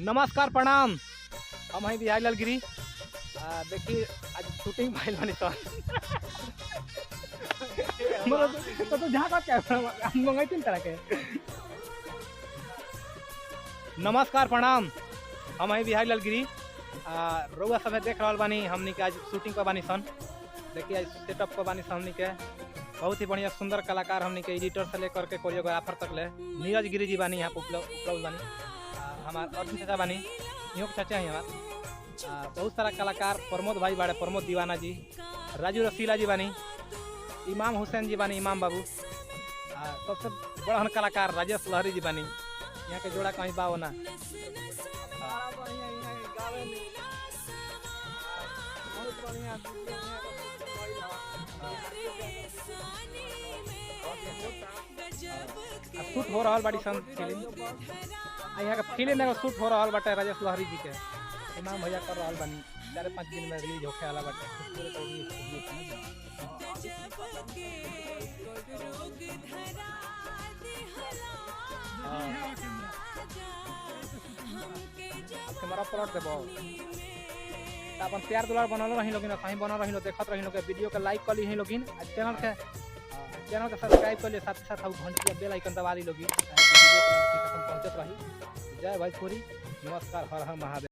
नमस्कार प्रणाम। हम हैं बिहारी लाल गिरी। देखिए आज शूटिंग भाई बनी तो तो जहाँ का कैमरा हम मंगाई तीन तरह के। नमस्कार प्रणाम। हम हैं बिहारी लाल गिरी। रउआ सब देख रहा बानी हमनी के आज शूटिंग पर बानी सन। देखिए आज सेटअप पर बानी सन हमनी के बहुत ही बढ़िया सुंदर कलाकार हमनी के एडिटर से लेकर के कोरियोग्राफर तक ले नीरज गिरी जी बानी यहाँ पर उपलब्ध बानी। हमारे अर्जुन चाचा बानी इहो के चाचा हैं हमारे। बहुत सारा कलाकार प्रमोद भाई बाड़े, प्रमोद दीवाना जी, राजू रसीला जी बानी, इमाम हुसैन जी बानी, इमाम बाबू। सबसे बड़ा कलाकार राजेश लहरी जी बानी। यहाँ के जोड़ा कहीं बाओ ना। शूट हो रहा बाड़ी सन फिल्म। यहाँ का फिल्म एगो शूट हो रहा बाटे राजेश लहरी जी के। इमाम भैया कर रहा बानी 4-5 दिन में रिलीज होखे वाला बाटे। कैमरा पलट देबो अपन प्यार दुलार बनल रही लोगिन, कहीं बनल रही लोग, देखत रही लोग, वीडियो के लाइक कर ली लोगिन, चैनल के सब्सक्राइब कर ले, साथ साथ घंटिया बेल आइकन दबा ली लोगिन, पहुंचत रही। जय भोजपुरी। नमस्कार। हर हर महादेव।